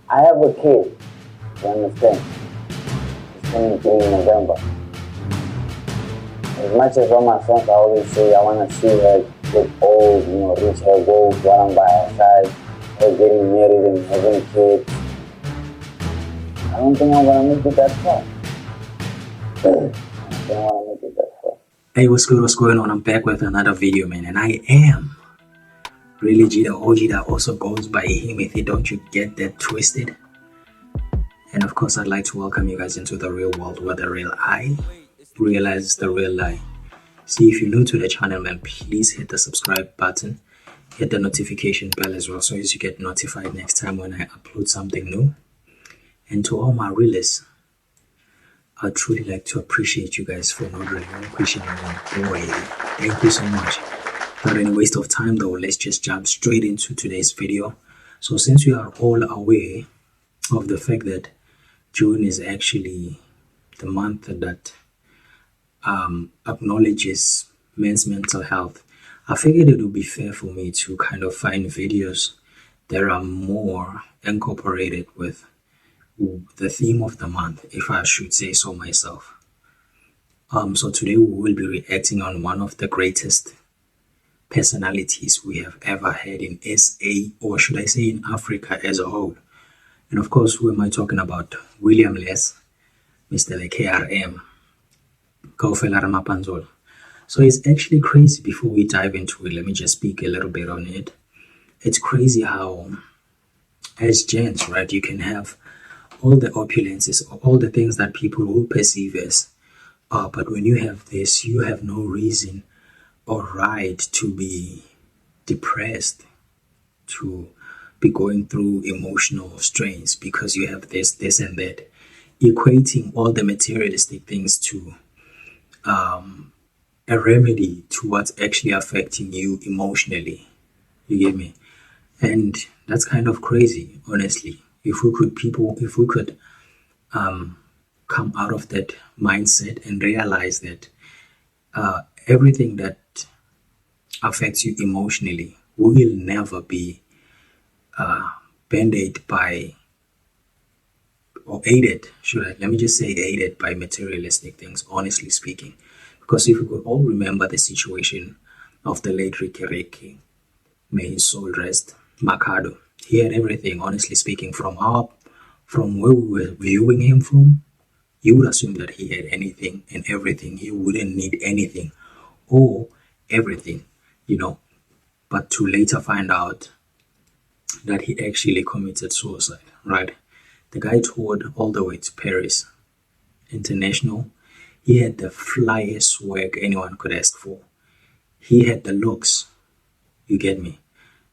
I have a kid, you understand? He's turning 3 in November. As much as all my friends, I always say I want to see her get old, reach her goals while I'm by her side, her getting married and having kids. I don't think I'm going to make it that far. I don't think I want to make it that far. Hey, what's good? What's going on? I'm back with another video, man, and I am really G, the OG that also goes by him. If you don't, you get that twisted. And of course, I'd like to welcome you guys into the real world where the real I realizes the real lie. See, if you're new to the channel, man, please hit the subscribe button, hit the notification bell as well, so as you get notified next time when I upload something new. And to all my realists, I'd truly like to appreciate you guys for not relinquishing me. Boy, thank you so much. Without any waste of time though, let's just jump straight into today's video. So since we are all aware of the fact that June is actually the month that acknowledges men's mental health, I figured it would be fair for me to kind of find videos that are more incorporated with the theme of the month, if I should say so myself. So today we will be reacting on one of the greatest personalities we have ever had in SA, or should I say in Africa as a whole. And of course, who am I talking about? William Les, Mr. the KRM, Kaufela. So it's actually crazy. Before we dive into it, let me just speak a little bit on it. It's crazy how, as gents, right, you can have all the opulences, all the things that people will perceive as, but when you have this, you have no reason or right to be depressed, to be going through emotional strains because you have this, and that, equating all the materialistic things to a remedy to what's actually affecting you emotionally. You get me? And that's kind of crazy, honestly. If we could come out of that mindset and realize that everything that affects you emotionally will never be band-aid by, or aided, let me just say aided by materialistic things, honestly speaking. Because if we could all remember the situation of the late Ricky, may his soul rest, Mercado, he had everything, honestly speaking, from where we were viewing him from. You would assume that he had anything and everything. He wouldn't need anything or everything, you know. But to later find out that he actually committed suicide, right? The guy toured all the way to Paris International. He had the flyest swag anyone could ask for. He had the looks, you get me?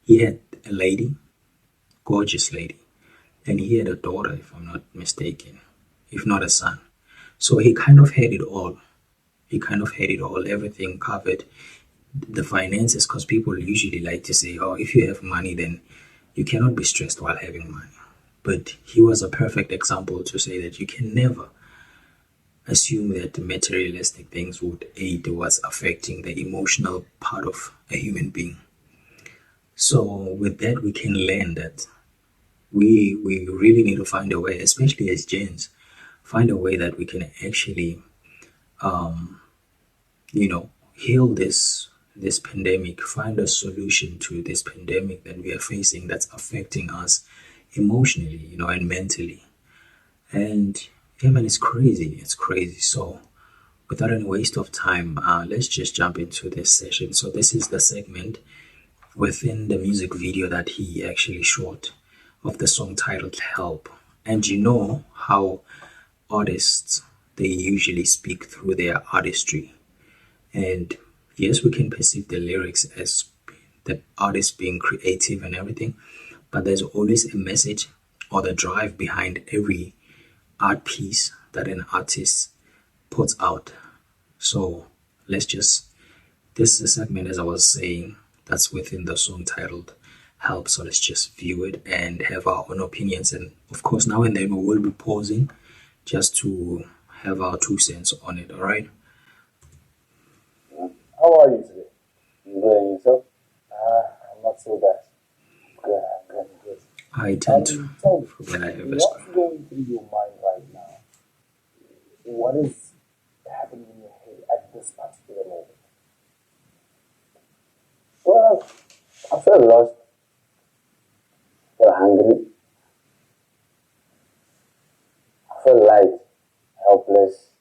He had a lady, gorgeous lady, and he had a daughter, if I'm not mistaken, if not a son. So he kind of had it all. He kind of had it all, everything covered. The finances, because people usually like to say, oh, if you have money, then you cannot be stressed while having money. But he was a perfect example to say that you can never assume that materialistic things would aid what's affecting the emotional part of a human being. So with that, we can learn that we really need to find a way, especially as gents, find a way that we can actually, heal this pandemic, find a solution to this pandemic that we are facing that's affecting us emotionally, and mentally. And yeah, man, it's crazy. It's crazy. So without any waste of time, let's just jump into this session. So this is the segment within the music video that he actually shot of the song titled Help. And you know how artists, they usually speak through their artistry. And yes, we can perceive the lyrics as the artist being creative and everything, but there's always a message or the drive behind every art piece that an artist puts out. So let's just, this is a segment, as I was saying, that's within the song titled Help. So let's just view it and have our own opinions. And of course, now and then we will be pausing just to have our 2 cents on it. All right. How are you today? You good and yourself? I'm not so bad. Good, I'm good. I tend to So, when I have a what's screen. going through your mind right now? What is happening in your head at this particular moment? Well, I feel lost, feel hungry, I feel light, helpless,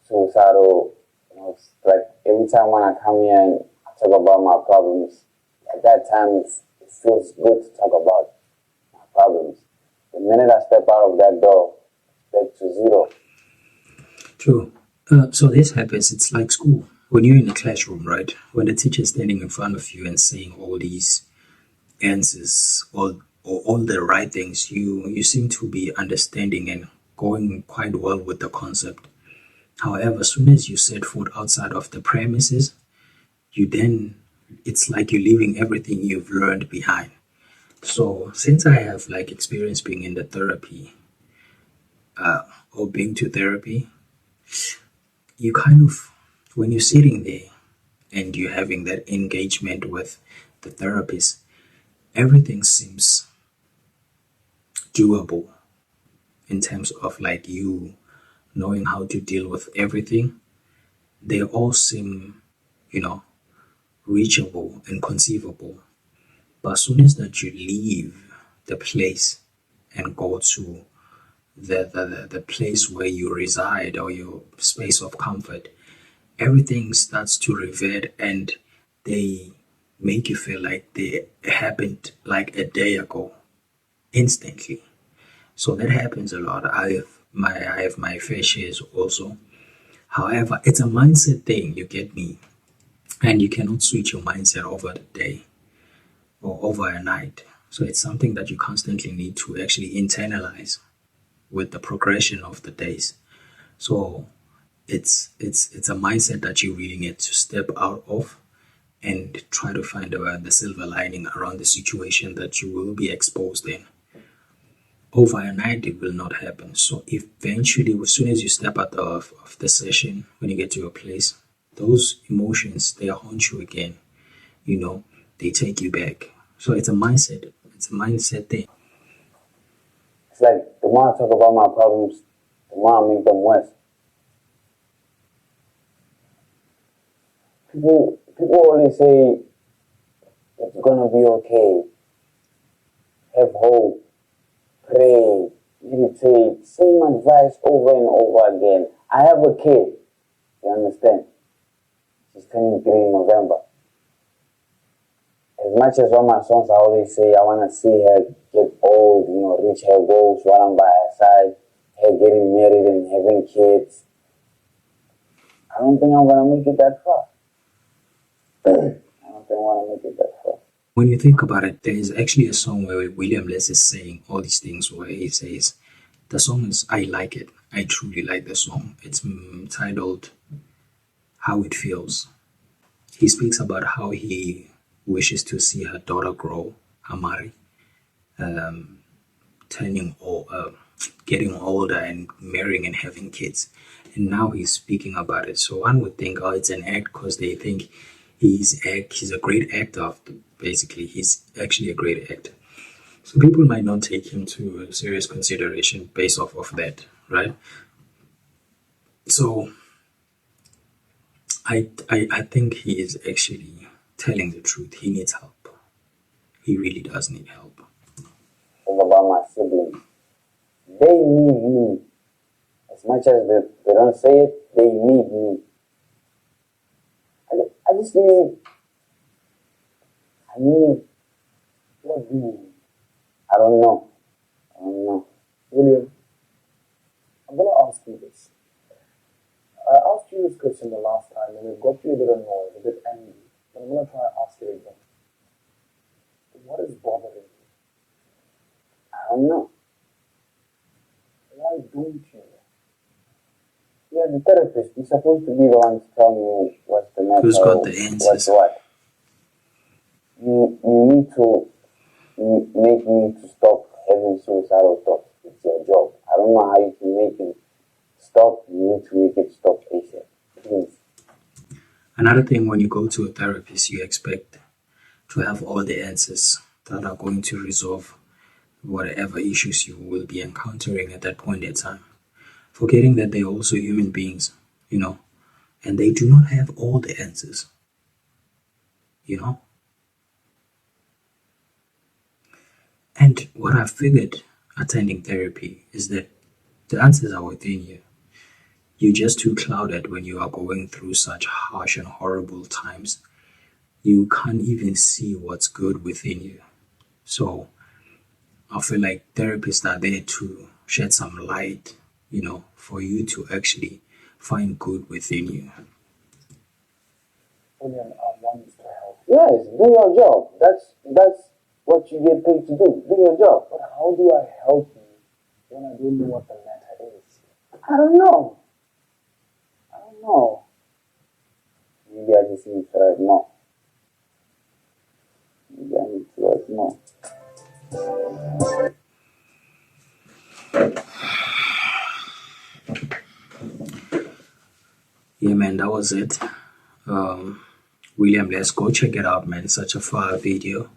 suicidal. It's like every time when I come here and I talk about my problems, at that time it feels good to talk about my problems. The minute I step out of that door, back to zero. True. So this happens. It's like school. When you're in a classroom, right? When the teacher is standing in front of you and saying all these answers, all the right things, you seem to be understanding and going quite well with the concept. However, as soon as you set foot outside of the premises, you then it's like you're leaving everything you've learned behind. So since I have like experience being in the therapy or being to therapy, you kind of when you're sitting there and you're having that engagement with the therapist, everything seems doable in terms of like you knowing how to deal with everything. They all seem, you know, reachable and conceivable. But as soon as that you leave the place and go to the place where you reside or your space of comfort, everything starts to revert and they make you feel like they happened like a day ago instantly. So that happens a lot. I have my fair shares also. However, it's a mindset thing, you get me, and you cannot switch your mindset over the day or over a night. So it's something that you constantly need to actually internalize with the progression of the days. So it's a mindset that you really need to step out of and try to find the silver lining around the situation that you will be exposed in. Over a night, it will not happen. So eventually, as soon as you step out of the session, when you get to your place, those emotions they haunt you again. You know, they take you back. So it's a mindset. It's a mindset thing. It's like the more I talk about my problems, the more I make them worse. People always say it's gonna be okay. Have hope, pray, meditate, same advice over and over again. I have a kid, you understand? She's turning 3 in November. As much as all my songs I always say I wanna see her get old, reach her goals while I'm by her side, her getting married and having kids. I don't think I'm gonna make it that far. I don't think I'm gonna make it that far. When you think about it, there is actually a song where William Les is saying all these things where he says, the song is, I like it. I truly like the song. It's titled How It Feels. He speaks about how he wishes to see her daughter grow, Amari, turning old, getting older and marrying and having kids. And now he's speaking about it. So one would think, oh, it's an act because they think he's a great actor. Basically, he's actually a great actor. So people might not take him to serious consideration based off of that, right? So I think he is actually telling the truth. He needs help. He really does need help. Think about my siblings. They need me. As much as they don't say it, they need me. I just need, I need, what do you need? I don't know. I don't know. William, I'm going to ask you this. I asked you this question the last time and it got you a bit annoyed, a bit angry. But I'm going to try and ask you again. What is bothering you? I don't know. Why don't you know? You're the therapist. You're supposed to be the one to tell me what's the matter. Who's got the What's answers? what. You need to make me to stop having suicidal thoughts. It's your job. I don't know how you can make it stop. You need to make it stop ASAP. Please. Another thing, when you go to a therapist, you expect to have all the answers that are going to resolve whatever issues you will be encountering at that point in time, forgetting that they're also human beings, and they do not have all the answers, you know. And what I figured attending therapy is that the answers are within you. You're just too clouded when you are going through such harsh and horrible times. You can't even see what's good within you. So I feel like therapists are there to shed some light, for you to actually find good within you. William, I want to help. Yes, do your job. That's what you get paid to do. Do your job. But how do I help you when I don't know what the matter is? I don't know. I don't know. Maybe I just need to write more. Maybe I need to write more. Yeah, man, that was it. William, let's go check it out, man. Such a fire video.